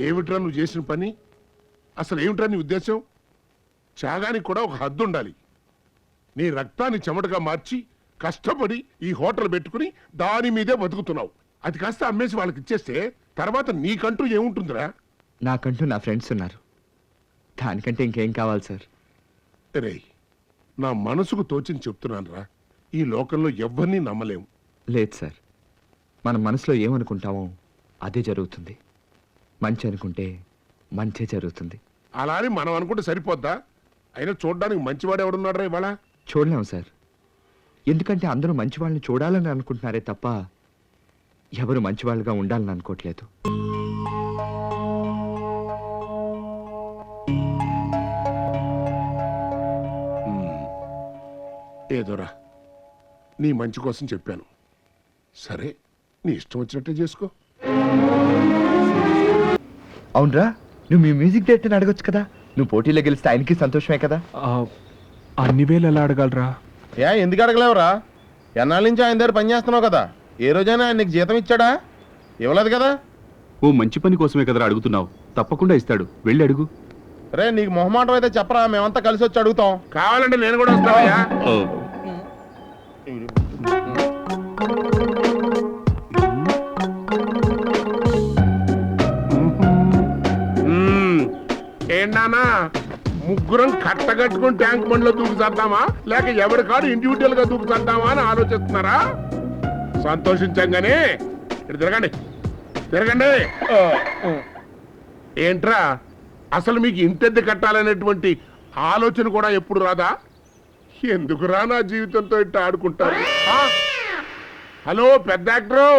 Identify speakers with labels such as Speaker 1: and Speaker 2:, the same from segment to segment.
Speaker 1: ఏమిట్రా నువ్వు చేసిన పని? అసలు ఏమిట్రా నీ ఉద్దేశం? త్యాగానికి కూడా ఒక హద్దు ఉండాలి. నీ రక్తాన్ని చెమటగా మార్చి కష్టపడి ఈ హోటల్ పెట్టుకుని దాని మీదే బతుకుతున్నావు. అది కాస్త అమ్మేసి వాళ్ళకి ఇచ్చేస్తే తర్వాత నీకంటూ ఏముంటుందిరా?
Speaker 2: నాకంటూ నా ఫ్రెండ్స్ ఉన్నారు. దానికంటే ఇంకేం కావాలి సార్?
Speaker 1: రే, నా మనసుకు తోచింది చెప్తున్నాను రా. ఈ లోకంలో ఎవ్వరినీ నమ్మలేము.
Speaker 2: లేదు సార్, మన మనసులో ఏమనుకుంటామో అదే జరుగుతుంది. మంచి అనుకుంటే మంచే జరుగుతుంది.
Speaker 1: అలా అని మనం అనుకుంటే సరిపోద్దా? అయినా చూడడానికి మంచివాడు ఎవడున్నాడు రా ఇవాళ?
Speaker 2: చూడలేము సార్, ఎందుకంటే అందరూ మంచి వాళ్ళని చూడాలని అనుకుంటున్నారే తప్ప ఎవరు మంచివాళ్ళుగా ఉండాలని అనుకోవట్లేదు.
Speaker 1: ఏదోరా, నీ మంచి కోసం చెప్పాను. సరే, నీ ఇష్టం వచ్చినట్టే చేసుకో.
Speaker 2: అవునరా, నువ్వు మీ మ్యూజిక్ డైరెక్టర్ని అడగొచ్చు కదా. నువ్వు పోటీలో గెలిస్తే ఆయనకి సంతోషమే కదా.
Speaker 3: అన్ని వేలు ఎలా అడగలరా?
Speaker 4: ఎందుకు అడగలేవురా? ఎన్నాళ్ళ నుంచి ఆయన దగ్గర పని చేస్తున్నావు కదా. ఏ రోజైనా ఆయన నీకు జీతం ఇచ్చాడా? ఇవ్వలేదు కదా.
Speaker 3: ఓ మంచి పని కోసమే కదరా అడుగుతున్నావు. తప్పకుండా ఇస్తాడు, వెళ్ళి అడుగు.
Speaker 4: రే, నీకు మొహమాటం అయితే చెప్పరా, మేమంతా కలిసి వచ్చి అడుగుతాం.
Speaker 1: కావాలంటే నేను కూడా వస్తానయ్యా. ఏంటన్నా, ముగ్గురం కట్టగట్టుకుని ట్యాంక్ బండ్లో దూకు చేద్దామా, లేక ఎవరి కాడు ఇండివిజువల్ గా దూకు చేద్దామా అని ఆలోచిస్తున్నారా? సంతోషించంగానే ఇటు తిరగండి, తిరగండి. ఏంట్రా, అసలు మీకు ఇంతెద్దు కట్టాలనేటువంటి ఆలోచన కూడా ఎప్పుడు రాదా? ఎందుకురా నా జీవితంతో ఇట్ట ఆడుకుంటారు? హలో పెద్ద యాక్టరు,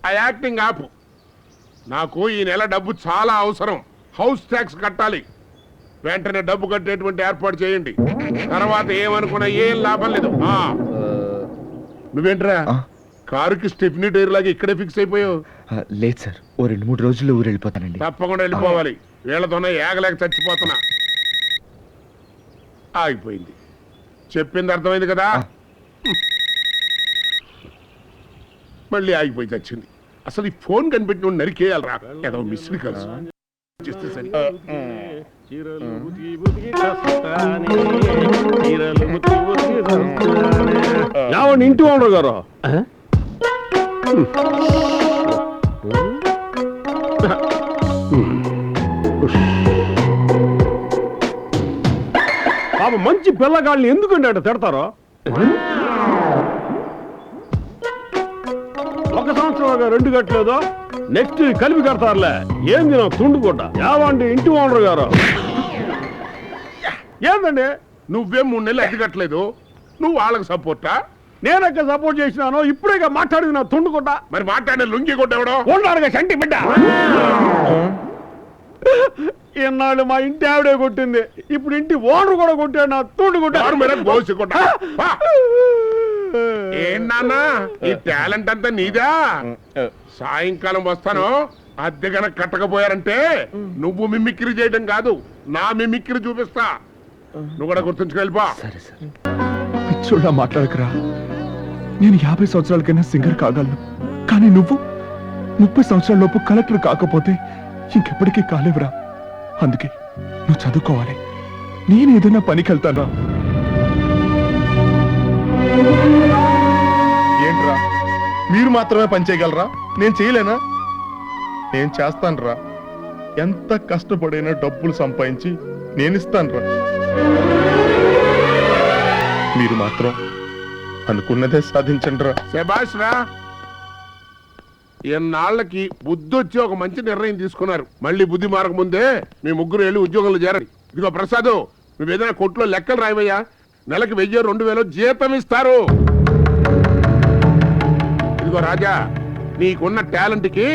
Speaker 1: ఆ యాక్టింగ్ ఆపు. నాకు ఈ నెల డబ్బు చాలా అవసరం. హౌస్ ట్యాక్స్ కట్టాలి. వెంటనే డబ్బు కట్టేటువంటి ఏర్పాటు చేయండి. తర్వాత ఏమనుకున్నా ఏం లాభం లేదు. నువ్వేంట్రా కారుకి స్టెఫ్నీ టైర్ లాగా ఇక్కడే ఫిక్స్ అయిపోయావు?
Speaker 2: లేదు సార్, ఓ 2-3 రోజుల్లో ఊరు వెళ్ళిపోతానండి.
Speaker 1: తప్పకుండా వెళ్ళిపోవాలి. వీళ్ళతోనే ఏగలేక చచ్చిపోతున్నా. ఆగిపోయింది. చెప్పింది అర్థమైంది కదా. మళ్ళీ ఆగిపోయి చచ్చింది. అసలు ఈ ఫోన్ కనిపెట్టి నరికేయాలరా. ఏదో మిస్డ్ కాల్స్ చేస్తే సరి.
Speaker 3: ఇంటి ఓనర్ గారు పాప మంచి పిల్లగాళ్ళని ఎందుకంటే అట్ట తిడతారో? 1 సంవత్సరం 2 కట్టలేదో, నెక్స్ట్ కలిపి కడతారులే. ఏంది నా తుండుకోట? యావండి ఇంటి ఓనర్ గారు. ఏందండి,
Speaker 1: నువ్వేం 3 నెలలు అడ్డు కట్టలేదు, నువ్వు వాళ్ళకి సపోర్టా?
Speaker 3: నేనక్క సపోర్ట్ చేసినాను. ఇప్పుడే మాట్లాడింది నా తుండుకోట.
Speaker 1: మరి మాట్లాడిన లుంగి కొట్టేవడం
Speaker 3: ఉన్నాడుగా చంటి బిడ్డ. ఇన్నాళ్ళు మా ఇంటి ఆవిడే కొట్టింది, ఇప్పుడు ఇంటి ఓనర్ కూడా కొట్టాడు నా తుండుకోట. ఏంటన్నా ఈ టాలెంట్ అంతా నీదా? సాయంకాలం వస్తాను. అద్దె గనక కట్టకపోయారంటే నువ్వు మిమిక్రీ చేయడం కాదు, నా మిమిక్రీ చూపిస్తా. నువ్వు కూడా గుర్తుంచుకెళ్ళిపో. పిచ్చోళ్ళ మాట్లాడకరా. నేను 50 సంవత్సరాలకైనా సింగర్ కాగలను, కానీ నువ్వు 30 సంవత్సరాల లోపు కలెక్టర్ కాకపోతే ఇంకెప్పటికీ కాలేవురా. అందుకే నువ్వు చదువుకోవాలి. నేను ఏదైనా పనికి వెళ్తానా?
Speaker 4: ఏంట్రా, మీరు మాత్రమే పని చేయగలరా? నేను చేయలేనా? నేను చేస్తానురా. ఎంత కష్టపడైనా డబ్బులు సంపాదించి నేను ఇస్తానురా. మీరు మాత్రం అనుకున్నదే సాధించండి రా.
Speaker 1: శభాష్ రా. ఎన్నాళ్ళకి బుద్ధి వచ్చి ఒక మంచి నిర్ణయం తీసుకున్నారు. మళ్ళీ బుద్ధి మారక ముందే మీ ముగ్గురు వెళ్ళి ఉద్యోగంలో చేరండి. ఇదిగో ప్రసాద్, నువ్వు ఏదైనా కొట్లో లెక్కలు రాయవయ్యా. నెలకి 1000-2000 జీతం ఇస్తారు. ఇదిగో రాజా, నీకున్న టాలెంట్ కి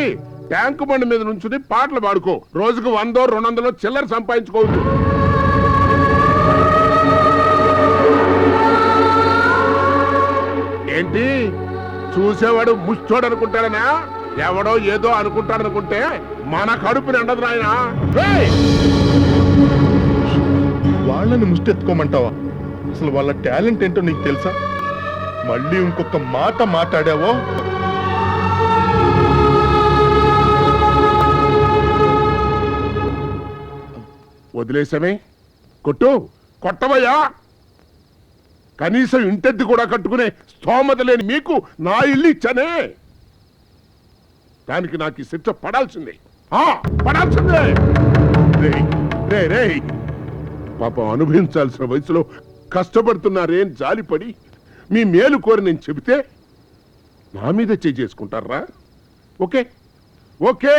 Speaker 1: ట్యాంకు బండి మీద నుంచుని పాటలు పాడుకో. రోజుకు 100-200 చిల్లర సంపాదించుకోవచ్చు. ఏంటి చూసేవాడు ముష్టోడు అనుకుంటాడనా? ఎవడో ఏదో అనుకుంటాడనుకుంటే మన కడుపు నిండదు నాయనా.
Speaker 4: వాళ్ళని ముష్టెత్తుకోమంటావా? అసలు వాళ్ళ టాలెంట్ ఏంటో నీకు తెలుసా? మళ్ళీ ఇంకొక మాట మాట్లాడావో
Speaker 3: వదిలేసమే కొట్టు, కొట్టవయ్యా. కనీసం ఇంటెద్ది కూడా కట్టుకునే స్తోమత లేని మీకు నా ఇల్లు ఇచ్చానే, దానికి నాకు ఈ శిక్ష పడాల్సిందే. పడాల్సిందే. రేయ్ పాపం అనుభవించాల్సిన వయసులో కష్టపడుతున్నారే అని జాలిపడి మీ మేలు కోరి నేను చెబితే నా మీద చేసుకుంటారా? ఓకే ఓకే,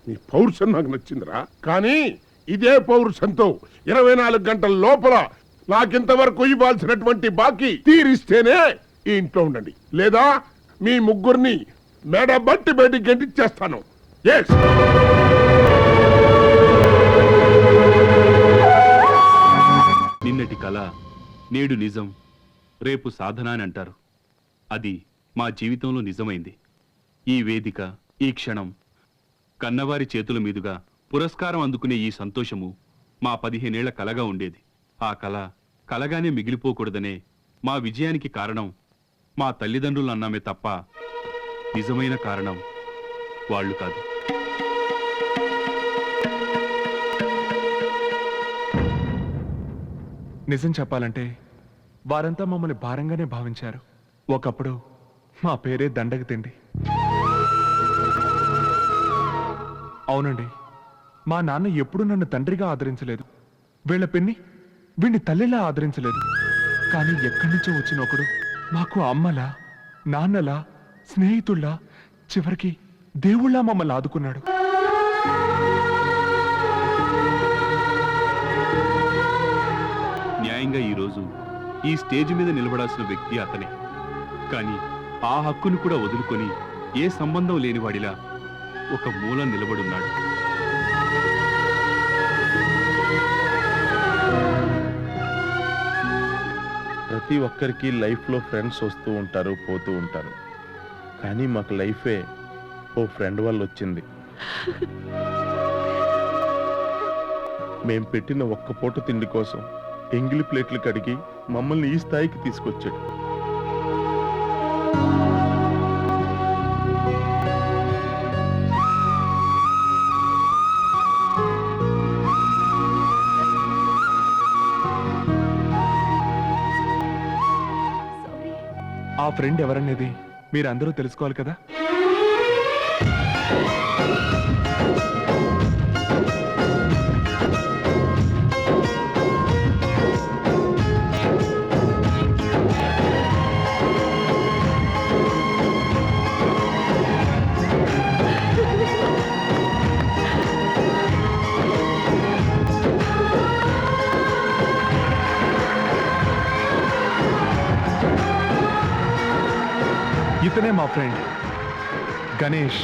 Speaker 3: నీ పౌరుషం నాకు నచ్చిందిరా. కానీ ఇదే పౌరుషంతో 24 గంటల లోపల నాకింతవరకు ఇవ్వాల్సినటువంటి బాకీ తీరిస్తేనే ఈ ఇంట్లో ఉండండి, లేదా మీ ముగ్గురిని మెడ బట్టి బయటికి గెంటిచ్చేస్తాను. ఎస్.
Speaker 5: నిన్నటి కళ నేడు నిజం, రేపు సాధన అని అంటారు. అది మా జీవితంలో నిజమైంది. ఈ వేదిక, ఈ క్షణం, కన్నవారి చేతుల మీదుగా పురస్కారం అందుకునే ఈ సంతోషము మా 15 ఏళ్ల కలగా ఉండేది. ఆ కళ కలగానే మిగిలిపోకూడదనే మా విజయానికి కారణం మా తల్లిదండ్రులు అన్నామే తప్ప నిజమైన కారణం వాళ్ళు కాదు.
Speaker 6: నిజం చెప్పాలంటే వారంతా మమ్మల్ని భారంగానే భావించారు. ఒకప్పుడు మా పేరే దండగ తిండి. అవునండి, మా నాన్న ఎప్పుడూ నన్ను తండ్రిగా ఆదరించలేదు. వీళ్ళ పిన్ని వీణ్ణి తల్లిలా ఆదరించలేదు. కానీ ఎక్కడి నుంచో వచ్చిన ఒకడు మాకు అమ్మలా, నాన్నలా, స్నేహితుల్లా, చివరికి దేవుళ్ళా మమ్మల్ని ఆదుకున్నాడు.
Speaker 5: న్యాయంగా ఈరోజు ఈ స్టేజ్ మీద నిలబడాల్సిన వ్యక్తి అతనే. కానీ ఆ హక్కును కూడా వదులుకొని ఏ సంబంధం లేనివాడిలా ఒక మూల నిలబడున్నాడు.
Speaker 4: ప్రతి ఒక్కరికి లైఫ్లో ఫ్రెండ్స్ వస్తూ ఉంటారు, పోతూ ఉంటారు. కానీ మాకు లైఫే ఓ ఫ్రెండ్ వల్ల వచ్చింది. మేం పెట్టిన ఒక్క పూట తిండి కోసం ఎంగిలి ప్లేట్లు కడిగి మమ్మల్ని ఈ స్థాయికి తీసుకొచ్చాడు.
Speaker 6: ఆ ఫ్రెండ్ ఎవరనేది మీరందరూ తెలుసుకోవాలి కదా. ఇతనే మా ఫ్రెండ్ గణేష్.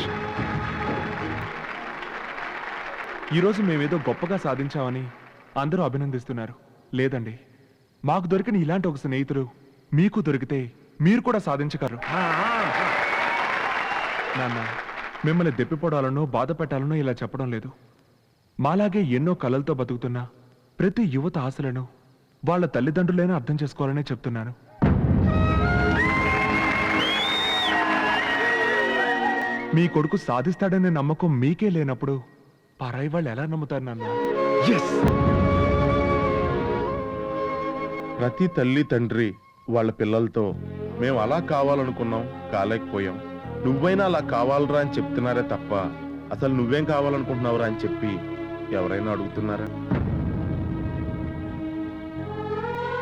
Speaker 6: ఈరోజు మేమేదో గొప్పగా సాధించామని అందరూ అభినందిస్తున్నారు. లేదండి, మాకు దొరికిన ఇలాంటి ఒక స్నేహితుడు మీకు దొరికితే మీరు కూడా సాధించగలరు. నాన్న, మిమ్మల్ని దెప్పిపోవడాలనో బాధ పెట్టాలనో ఇలా చెప్పడం లేదు. మాలాగే ఎన్నో కలలతో బతుకుతున్న ప్రతి యువత ఆశలను వాళ్ళ తల్లిదండ్రులైనా అర్థం చేసుకోవాలనే చెప్తున్నాను. మీ కొడుకు సాధిస్తాడనే నమ్మకం మీకే లేనప్పుడు పరాయి వాళ్ళు ఎలా నమ్ముతారు నాన్న?
Speaker 4: ప్రతి తల్లి తండ్రి వాళ్ళ పిల్లలతో మేము అలా కావాలనుకున్నాం, కాలేకపోయాం, నువ్వైనా అలా కావాలరా అని చెప్తున్నారే తప్ప అసలు నువ్వేం కావాలనుకుంటున్నావురా అని చెప్పి ఎవరైనా అడుగుతున్నారా?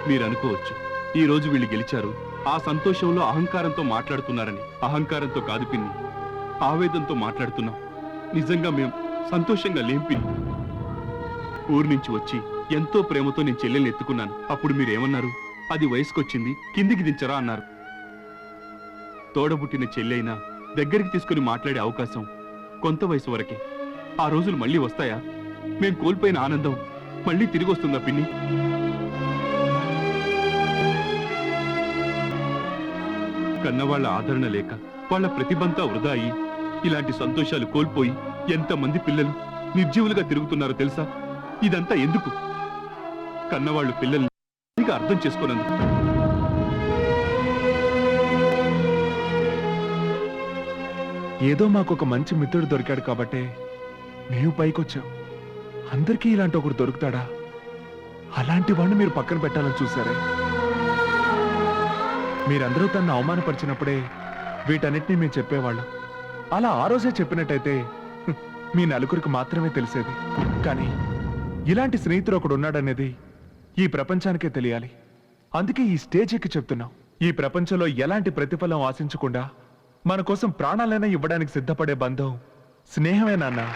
Speaker 5: మీరు అనుకోవచ్చు, ఈ రోజు వీళ్ళు గెలిచారు, ఆ సంతోషంలో అహంకారంతో మాట్లాడుతున్నారని. అహంకారంతో కాదు పిన్ని, ఆవేదంతో మాట్లాడుతున్నాం. నిజంగా మేము సంతోషంగా లేం పిన్ని. ఊరు నుంచి వచ్చి ఎంతో ప్రేమతో నేను చెల్లెల్ని ఎత్తుకున్నాను. అప్పుడు మీరేమన్నారు? అది వయసుకొచ్చింది, కిందికి దించరా అన్నారు. తోడబుట్టిన చెల్లెైనా దగ్గరికి తీసుకుని మాట్లాడే అవకాశం కొంత వయసు వరకే. ఆ రోజులు మళ్ళీ వస్తాయా? మేం కోల్పోయిన ఆనందం మళ్ళీ తిరిగి వస్తుందా పిన్ని? కన్నవాళ్ల ఆదరణ లేక, వాళ్ళ ప్రతిభంతా వృధా అయి, ఇలాంటి సంతోషాలు కోల్పోయి ఎంతమంది పిల్లలు నిర్జీవులుగా తిరుగుతున్నారో తెలుసా? ఇదంతా ఎందుకు? కన్నవాళ్ళు పిల్లల్ని అర్థం చేసుకోనందుకు.
Speaker 6: ఏదో మాకు ఒక మంచి మిత్రుడు దొరికాడు కాబట్టే మేము పైకొచ్చాం. అందరికీ ఇలాంటి ఒకరు దొరుకుతాడా? అలాంటి వాడిని మీరు పక్కన పెట్టాలని చూసారే. మీరందరూ తనను అవమానపరిచినప్పుడే వీటన్నిటినీ మేము చెప్పేవాళ్ళం. అలా ఆ రోజే చెప్పినట్టయితే మీ నలుగురికి మాత్రమే తెలిసేది. కానీ ఇలాంటి స్నేహితుడు ఒకడు ఉన్నాడనేది ఈ ప్రపంచానికే తెలియాలి. అందుకే ఈ స్టేజ్ ఎక్కి చెప్తున్నాం. ఈ ప్రపంచంలో ఎలాంటి ప్రతిఫలం ఆశించకుండా మన కోసం ప్రాణాలైనా ఇవ్వడానికి సిద్ధపడే బంధం స్నేహమే నాన్న.